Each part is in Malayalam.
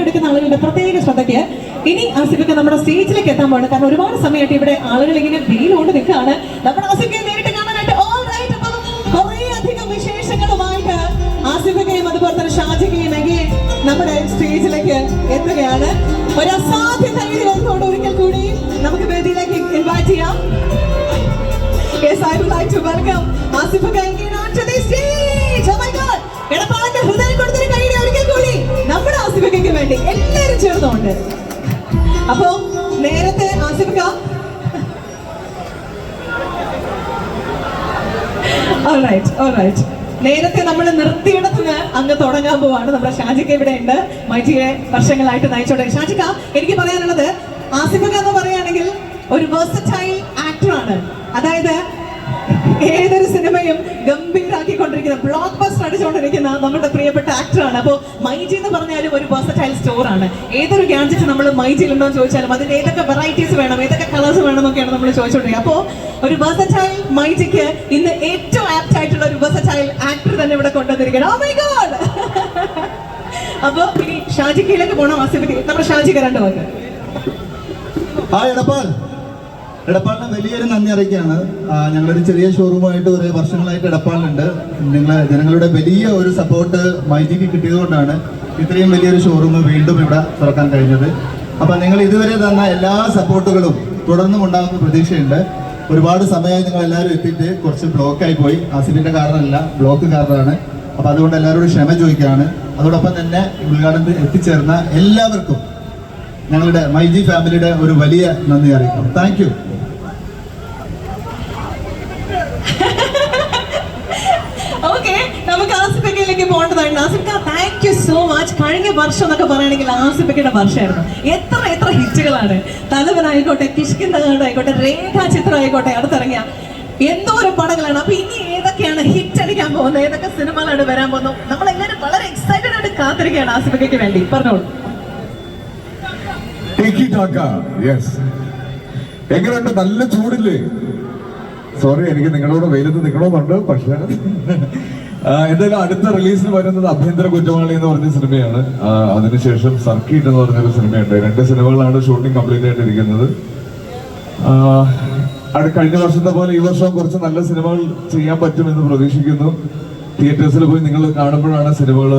എടുക്കുന്ന ആളുകളുടെ പ്രത്യേക ശ്രദ്ധയ്ക്ക് ഇനി ആസിഫിക്ക് നമ്മുടെ സ്റ്റേജിലേക്ക് എത്താൻ പോകണം. കാരണം ഒരുപാട് സമയമായിട്ട് ഇവിടെ ആളുകൾ ഇങ്ങനെ വെയിലുകൊണ്ട് നിൽക്കുകയാണ്. നമ്മുടെ ആസിഫിനെ നേരിട്ട് കാണാനായിട്ട് കുറേ അധികം വിശേഷങ്ങളുമായിട്ട് ആസിഫിനെയും അതുപോലെ തന്നെ ഷാജിക്കയും എങ്കിൽ നമ്മുടെ സ്റ്റേജിലേക്ക് എത്തുകയാണ്. ഒരു അസാധ്യ ധൈര്യത്തോട് ഒരിക്കൽ കൂടി നമുക്ക് വേദിയിലേക്ക് ഇൻവൈറ്റ് ചെയ്യാം. Yes, I would like to welcome Asif Again onto the stage. Oh my God! എടപ്പാളിന്റെ ഹൃദയം കൊടുത്തൊരു കൈയ്യടി ഒരിക്കൽ കൂടി നമ്മുടെ ആസിഫിക്ക് വേണ്ടി എല്ലാവരും ചേർന്നുകൊണ്ട്. അപ്പോ നേരത്തെ ആസിഫിക്ക നേരത്തെ നമ്മൾ നിർത്തിയിടത്തുനിന്ന് അങ്ങ് തുടങ്ങാൻ പോവാണ്. നമ്മുടെ ഷാജിക്ക ഇവിടെ ഉണ്ട്, മൈജിയെ വർഷങ്ങളായിട്ട് നയിച്ചോട്ടെ. ഷാജിക്ക, എനിക്ക് പറയാനുള്ളത് ആസിഫിക്ക എന്ന് പറയുകയാണെങ്കിൽ ഒരു വേഴ്സറ്റൈൽ ആക്ടറാണ്. അതായത് ഏതൊരു സിനിമയും ഗംഭീരാക്കിക്കൊണ്ടിരിക്കുന്ന ബ്ലോക്ക് ബസ്റ്റർ അടിച്ചുകൊണ്ടിരിക്കുന്ന നമ്മുടെ പ്രിയപ്പെട്ട ആക്ടറാണ്. അപ്പോൾ മൈജി എന്ന് പറഞ്ഞാലും ഒരു വേഴ്സറ്റൈൽ സ്റ്റോറാണ്. ഏതൊരു ഗാഡ്ജറ്റ് നമ്മൾ മൈജിയിൽ ഉണ്ടോ എന്ന് ചോദിച്ചാലും അതിന് ഏതൊക്കെ വെറൈറ്റീസ് വേണം, ഏതൊക്കെ കളേഴ്സ് വേണം എന്നൊക്കെയാണ് നമ്മൾ ചോദിച്ചുകൊണ്ടിരിക്കുന്നത്. അപ്പോൾ ഒരു വേഴ്സറ്റൈൽ മൈജിക്ക് ഇന്ന് ഏറ്റവും ആപ്റ്റ് ആയിട്ടുള്ള ഒരു വേഴ്സറ്റൈൽ ആക്ടർ തന്നെ ഇവിടെ കൊണ്ടുവന്നിരിക്കണം. Oh my God! അപ്പോൾ ഇനി ഷാജിക്കയിലേക്ക് പോകണം. ആസിഫിക്ക് നമ്മുടെ ഷാജിക്ക രണ്ട് വാക്ക്. എടപ്പാളിന് വലിയൊരു നന്ദി അറിയിക്കുകയാണ്. ഞങ്ങളൊരു ചെറിയ ഷോറൂമായിട്ട് കുറേ വർഷങ്ങളായിട്ട് എടപ്പാളിലുണ്ട്. ജനങ്ങളുടെ വലിയ ഒരു സപ്പോർട്ട് മൈജിക്ക് കിട്ടിയതുകൊണ്ടാണ് ഇത്രയും വലിയൊരു ഷോറൂം വീണ്ടും ഇവിടെ തുറക്കാൻ കഴിഞ്ഞത്. അപ്പം നിങ്ങൾ ഇതുവരെ തന്ന എല്ലാ സപ്പോർട്ടുകളും തുടർന്നും ഉണ്ടാകുന്ന പ്രതീക്ഷയുണ്ട്. ഒരുപാട് സമയമായി നിങ്ങൾ എല്ലാവരും എത്തിയിട്ട് കുറച്ച് ബ്ലോക്കായി പോയി. ആസിഫിൻ്റെ കാരണമല്ല, ബ്ലോക്ക് കാരണമാണ്. അപ്പം അതുകൊണ്ട് എല്ലാവരോടും ക്ഷമ ചോദിക്കുകയാണ്. അതോടൊപ്പം തന്നെ ഉദ്ഘാടനത്തിൽ എത്തിച്ചേർന്ന എല്ലാവർക്കും ഞങ്ങളുടെ മൈജി ഫാമിലിയുടെ ഒരു വലിയ നന്ദി അറിയിക്കാം. Thank you. ഓക്കെ, നമുക്ക് ആസിഫിക്കയിലേക്ക് പോകേണ്ടതാണ്. ആസിഫിക്ക, താങ്ക് യു സോ മച്ച്. കഴിഞ്ഞ വർഷം എന്നൊക്കെ പറയുകയാണെങ്കിൽ ആസിഫിക്കയുടെ വർഷമായിരുന്നു. എത്ര ഹിറ്റുകളാണ്. തലവനായിക്കോട്ടെ, കിഷ്കിന്ദായിക്കോട്ടെ, രേഖാചിത്രം ആയിക്കോട്ടെ, അടുത്തിറങ്ങിയ എന്തോരം പടങ്ങളാണ്. അപ്പൊ ഇനി ഏതൊക്കെയാണ് ഹിറ്റ് അടിക്കാൻ പോകുന്നത്, ഏതൊക്കെ സിനിമകളാണ് വരാൻ പോകുന്നത്, നമ്മളെല്ലാവരും വളരെ എക്സൈറ്റഡ് ആയിട്ട് കാത്തിരിക്കുകയാണ് ആസിഫിക്കയ്ക്ക് വേണ്ടി. പറഞ്ഞോളൂ. എങ്ങനെയുണ്ട്? നല്ല ചൂടില്ലേ? സോറി, എനിക്ക് നിങ്ങളോട് വെയിലത്ത് നിൽക്കണമെന്നുണ്ട്. പക്ഷേ എന്തായാലും അടുത്ത റിലീസിന് വരുന്നത് ആഭ്യന്തര കുറ്റവാളി എന്ന് പറഞ്ഞ സിനിമയാണ്. അതിനുശേഷം സർക്കിട്ട് എന്ന് പറഞ്ഞൊരു സിനിമയുണ്ട്. രണ്ട് സിനിമകളാണ് ഷൂട്ടിംഗ് കംപ്ലീറ്റ് ആയിട്ടിരിക്കുന്നത്. കഴിഞ്ഞ വർഷത്തെ പോലെ ഈ വർഷം കുറച്ച് നല്ല സിനിമകൾ ചെയ്യാൻ പറ്റുമെന്ന് പ്രതീക്ഷിക്കുന്നു. തിയേറ്റേഴ്സിൽ പോയി നിങ്ങൾ കാണുമ്പോഴാണ് സിനിമകൾ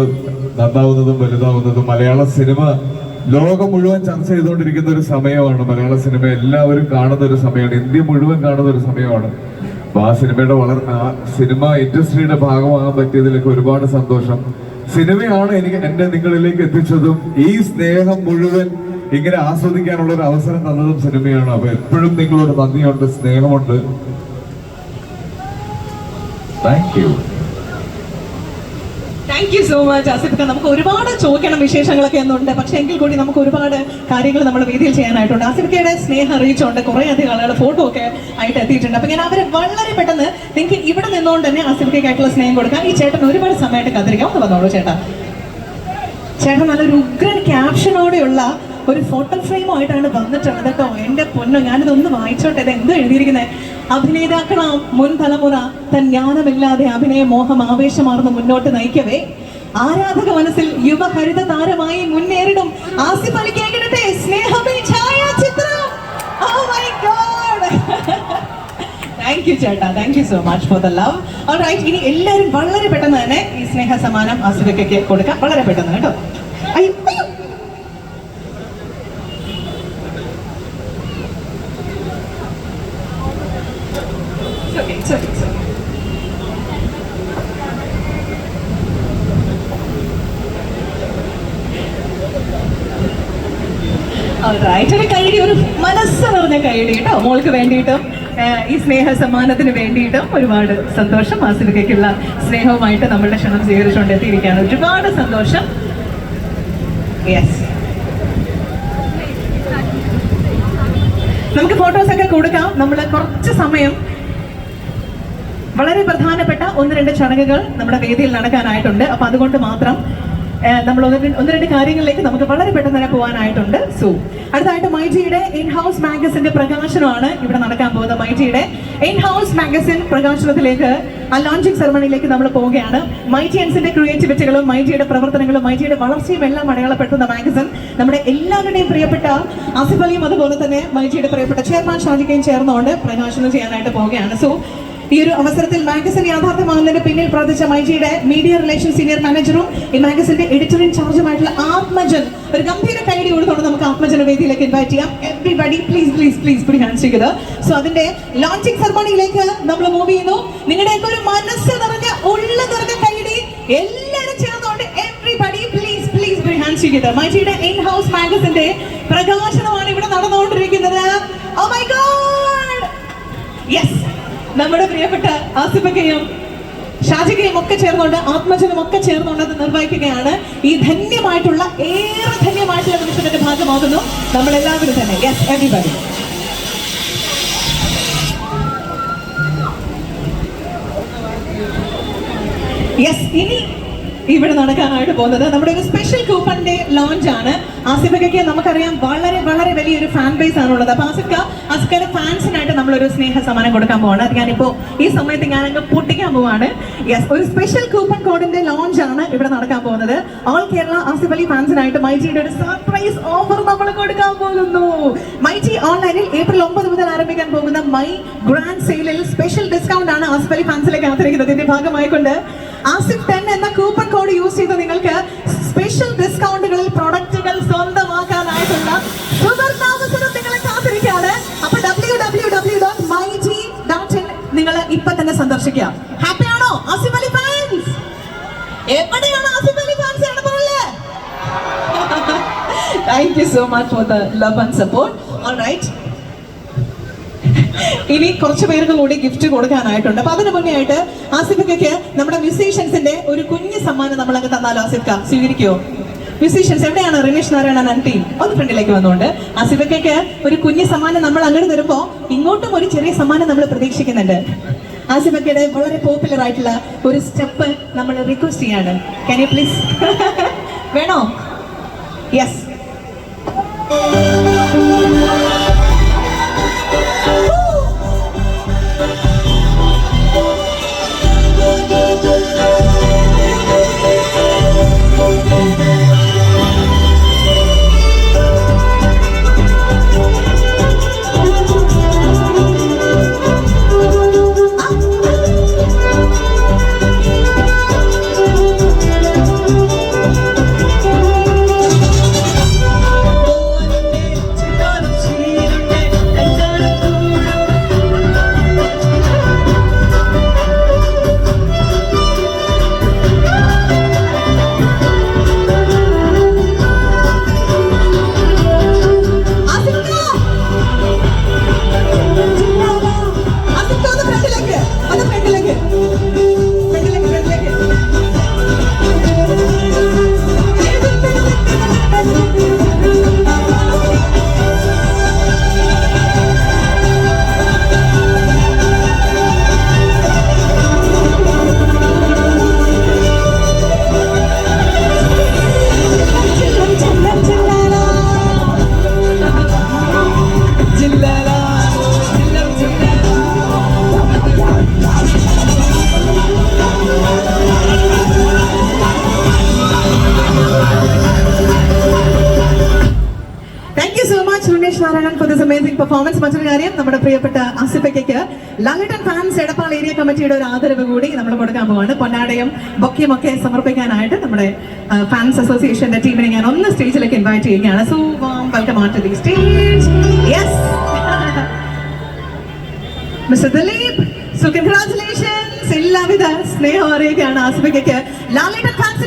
നന്നാവുന്നതും വലുതാവുന്നതും. മലയാള സിനിമ ലോകം മുഴുവൻ ചർച്ച ചെയ്തുകൊണ്ടിരിക്കുന്ന ഒരു സമയമാണ്. മലയാള സിനിമ എല്ലാവരും കാണുന്ന ഒരു സമയമാണ്. ഇന്ത്യ മുഴുവൻ കാണുന്ന ഒരു സമയമാണ്. അപ്പൊ ആ സിനിമയുടെ സിനിമ ഇൻഡസ്ട്രിയുടെ ഭാഗമാകാൻ പറ്റിയതിലേക്ക് ഒരുപാട് സന്തോഷം. സിനിമയാണ് എന്നെ നിങ്ങളിലേക്ക് എത്തിച്ചതും ഈ സ്നേഹം മുഴുവൻ ഇങ്ങനെ ആസ്വദിക്കാനുള്ള ഒരു അവസരം തന്നതും സിനിമയാണ്. അപ്പൊ എപ്പോഴും നിങ്ങളോട് നന്ദിയുണ്ട്, സ്നേഹമുണ്ട്. Thank you. Thank you so much ആസിഫിക്ക. നമുക്ക് ഒരുപാട് ചോദിക്കണം, വിശേഷങ്ങളൊക്കെ ഒന്നുണ്ട്. പക്ഷെ എങ്കിൽ കൂടി നമുക്ക് ഒരുപാട് കാര്യങ്ങൾ നമ്മൾ വേദിയിൽ ചെയ്യാനായിട്ടുണ്ട്. ആസിഫിക്കയുടെ സ്നേഹം അറിയിച്ചുകൊണ്ട് കുറേ അധികം ആളുകൾ ഫോട്ടോ ഒക്കെ ആയിട്ട് എത്തിയിട്ടുണ്ട്. അപ്പൊ ഞാൻ അവരെ വളരെ പെട്ടെന്ന് നിങ്ങൾക്ക് ഇവിടെ നിന്നുകൊണ്ട് തന്നെ ആസിഫിക്കായിട്ടുള്ള സ്നേഹം കൊടുക്കാം. ഈ ചേട്ടൻ ഒരുപാട് സമയമായിട്ട് കാത്തിരിക്കാം. ഒന്ന് വന്നോളൂ ചേട്ടാ. ചേട്ടൻ നല്ലൊരു ഉഗ്രൻ ക്യാപ്ഷനോടെയുള്ള ഒരു ഫോട്ടോ ഫ്രെയിമായിട്ടാണ് വന്നിട്ടുള്ളത് കേട്ടോ. എന്റെ പൊന്നോ, ഞാനിതൊന്ന് വായിച്ചോട്ടെ. ഇത് എന്തോ എഴുതിയിരിക്കുന്നത്? അഭിനേതാക്കളാം മുൻ തലമുറ തൻ ജ്ഞാനമില്ലാതെ അഭിനയ മോഹം ആവേശമാർന്ന് മുന്നോട്ട് നയിക്കവേ ആരാധക മനസ്സിൽ യുവഹരിത താരമായി മുന്നേറിടും ആസിഫ് അലിക്കാകിടട്ടെ സ്നേഹമേ ഛായാചിത്രം. Oh my God! Thank you ചേട്ടാ, thank you so much for the love. Alright, ഇനി എല്ലാവരും വളരെ പെട്ടെന്ന് തന്നെ ഈ സ്നേഹ സമ്മാനം ആസിഫിക്കയ്ക്ക് കൊടുക്കാം. വളരെ പെട്ടെന്ന് കേട്ടോ. അയ്യോ ഒരു കൈഡി, ഒരു മനസ്സ് നിറഞ്ഞ കൈഡി കേട്ടോ. മോൾക്ക് വേണ്ടിയിട്ടും ഈ സ്നേഹ സമ്മാനത്തിന് വേണ്ടിയിട്ടും ഒരുപാട് സന്തോഷം. ആസിഫിക്കയ്ക്കുള്ള സ്നേഹവുമായിട്ട് നമ്മളുടെ ക്ഷണം സ്വീകരിച്ചുകൊണ്ട് എത്തിയിരിക്കുകയാണ്. ഒരുപാട് സന്തോഷം. യെസ്, നമുക്ക് ഫോട്ടോസൊക്കെ കൊടുക്കാം. നമ്മൾ കുറച്ച് സമയം വളരെ പ്രധാനപ്പെട്ട 1-2 ചടങ്ങുകൾ നമ്മുടെ വേദിയിൽ നടക്കാനായിട്ടുണ്ട്. അപ്പൊ അതുകൊണ്ട് മാത്രം നമ്മൾ ഒന്ന് രണ്ട് കാര്യങ്ങളിലേക്ക് നമുക്ക് വളരെ പെട്ടെന്ന് തന്നെ പോകാനായിട്ടുണ്ട്. സോ അടുത്തായിട്ട് മൈജിയുടെ ഇൻ ഹൗസ് മാഗസിന്റെ പ്രകാശനമാണ് ഇവിടെ നടക്കാൻ പോകുന്നത്. മൈജിയുടെ ഇൻ ഹൗസ് മാഗസിൻ പ്രകാശനത്തിലേക്ക്, ആ ലോഞ്ചിങ് സെറമണിയിലേക്ക് നമ്മൾ പോവുകയാണ്. മൈജിയൻസിന്റെ ക്രിയേറ്റിവിറ്റികളും മൈജിയുടെ പ്രവർത്തനങ്ങളും മൈജിയുടെ വളർച്ചയും എല്ലാം അടയാളപ്പെടുത്തുന്ന മാഗസിൻ നമ്മുടെ എല്ലാവരുടെയും പ്രിയപ്പെട്ട ആസിഫ് അലിയും അതുപോലെ തന്നെ മൈജിയുടെ പ്രിയപ്പെട്ട ചെയർമാൻ ഷാജിക്കയും ചേർന്നുകൊണ്ട് പ്രകാശനം ചെയ്യാനായിട്ട് പോവുകയാണ്. സോ ഈ ഒരു അവസരത്തിൽ മാഗസിൻ യാഥാർത്ഥ്യമാകുന്നതിന് പിന്നിൽ പ്രവർത്തിച്ച മൈജിയുടെ മീഡിയ റിലേഷൻ സീനിയർ മാനേജറും ഈ മാഗസിന്റെ എഡിറ്റർ ഇൻ ചാർജുമായിട്ടുള്ള ആത്മജൻ, ഒരു ഗംഭീര കൈഡി കൊടുത്തോണ്ട് നമുക്ക് ആത്മജന വേദിയിലേക്ക് ഇൻവൈറ്റ് ചെയ്യാം. Everybody please please please please hand ചെയ്ത്. സോ അതിന്റെ ലോഞ്ചിങ് സെറമണിയിലേക്ക് നമ്മൾ മൂവ് ചെയ്യുന്നു. നിങ്ങളുടെയൊക്കെ ഒരു മനസ്സ് നിറഞ്ഞ ഉള്ള നിറഞ്ഞ കൈഡി എല്ലാവരും ചേർന്നുകൊണ്ട് everybody please please please hand ചെയ്ത്. മൈജിയുടെ ഇൻ ഹൗസ് മാഗസിന്റെ പ്രകാശനമാണ് ഇവിടെ നടന്നുകൊണ്ടിരിക്കുന്നത്. ഓ മൈ ഗോഡ്, യെസ്, നമ്മുടെ പ്രിയപ്പെട്ട ആസിഫക്കയും ഷാജികയും ഒക്കെ ചേർന്നുകൊണ്ട് ആത്മജനും ഒക്കെ ചേർന്നുകൊണ്ട് അത് നിർവഹിക്കുകയാണ്. ഈ ധന്യമായിട്ടുള്ള ഏറെ ധന്യമായിട്ടുള്ള നിമിഷത്തിന്റെ ഭാഗമാകുന്നു നമ്മളെല്ലാവരും തന്നെ. Yes everybody. യെസ്, ഇനി ഇവിടെ നടക്കാനായിട്ട് പോകുന്നത് നമ്മുടെ ഒരു സ്പെഷ്യൽ കൂപ്പണിന്റെ ലോഞ്ച് ആണ്. ആസിഫയ്ക്ക് നമുക്കറിയാം വളരെ വളരെ വലിയൊരു ഫാൻ ബേസ് ആണുള്ളത്. അപ്പൊ ആസിഫയുടെ ഫാൻസിനായിട്ട് നമ്മളൊരു സ്നേഹ സമ്മാനം കൊടുക്കാൻ പോവാണ്. അത് ഞാനിപ്പോ ഈ സമയത്ത് ഞാനങ്ങ് പൊട്ടിക്കാൻ പോവാണ്. യെസ്, ഒരു സ്പെഷ്യൽ കൂപ്പൺ കോഡിന്റെ ലോഞ്ച് ആണ് ഇവിടെ നടക്കാൻ പോകുന്നത്. ഓൾ കേരള ആസിഫ് അലി ഫാൻസിനായിട്ട് മൈജിയുടെ ഒരു സർപ്രൈസ് ഓഫർ നമ്മൾ കൊടുക്കാൻ പോകുന്നു. മൈജി ഓൺലൈനിൽ ഏപ്രിൽ 9 മുതൽ ആരംഭിക്കാൻ പോകുന്ന മൈ ഗ്രാൻഡ് സെയിലിൽ സ്പെഷ്യൽ ഡിസ്കൗണ്ട് ആണ് ആസിഫ് അലി ഫാൻസിലേക്ക് കാത്തിരിക്കുന്നത്. ഇതിന്റെ ഭാഗമായിക്കൊണ്ട് ആസിഫ് 10 എന്ന കൂപ്പൺ കോഡ് യൂസ് ചെയ്ത് നിങ്ങൾക്ക് സ്പെഷ്യൽ ഡിസ്കൗണ്ടുകളിൽ പ്രൊഡക്റ്റുകൾ സ്വന്തമാക്കാനായിട്ടുള്ള സുവർണാവസരം നിങ്ങളെ കാത്തിരിക്കുകയാണ്. അപ്പൊ www.myg.in നിങ്ങൾ ഇപ്പൊ തന്നെ സന്ദർശിക്കുക. ഹാപ്പി ആണോ ആസിഫ് അലി ഫാൻസ്? എവിടെയാണ് Asif Ali fans? Thank you so much for the love and support. Alright, ഇനി കുറച്ച് പേർക്ക് കൂടി ഗിഫ്റ്റ് കൊടുക്കാനായിട്ടുണ്ട്. അപ്പൊ അതിന് മുന്നേ ആയിട്ട് ആസിഫയ്ക്ക് നമ്മുടെ മ്യൂസീഷ്യൻസിന്റെ ഒരു കുഞ്ഞു സമ്മാനം നമ്മൾ അങ്ങ് തന്നാലോ? ആസിഫ സ്വീകരിക്കുമോ? മ്യൂസീഷ്യൻസ് എവിടെയാണ്? റിനീഷ് നാരായണൻ ആൻഡ് ടീം ഒന്ന് ഫ്രണ്ടിലേക്ക് വന്നുകൊണ്ട് ആസിഫയ്ക്ക് ഒരു കുഞ്ഞു സമ്മാനം നമ്മൾ അങ്ങോട്ട് തരുമ്പോ ഇങ്ങോട്ടും ഒരു ചെറിയ സമ്മാനം നമ്മൾ പ്രതീക്ഷിക്കുന്നുണ്ട്. ആസിഫയ്ക്കയുടെ വളരെ പോപ്പുലർ ആയിട്ടുള്ള ഒരു സ്റ്റെപ്പ് നമ്മൾ റിക്വസ്റ്റ് ചെയ്യാണ്. Can you please? വേണോ? Yes. for this amazing performance. മറ്റൊരു കാര്യം, നമ്മുടെ പ്രിയപ്പെട്ട ആസിഫയ്ക്ക് ലാലേട്ടൻ ഫാൻസ് എടപ്പാൾ ഏരിയ കമ്മിറ്റിയുടെ ഒരു ആദരവ് കൂടി നമ്മൾ കൊടുക്കാൻ പോവാണ്. പൊന്നാടയും ബൊക്കയും ഒക്കെ സമർപ്പിക്കാനായിട്ട് നമ്മുടെ ഫാൻസ് അസോസിയേഷന്റെ ടീമിനെ ഞാൻ ഒന്ന് സ്റ്റേജിലേക്ക് ഇൻവൈറ്റ് ചെയ്യുകയാണ്. So welcome on to the stage. Yes mister Dileep. So congratulations. എല്ലാവിധ സ്നേഹം അറിയിക്കുകയാണ് ആസിഫയ്ക്ക്. ലാലേട്ടൻ ഫാൻസ്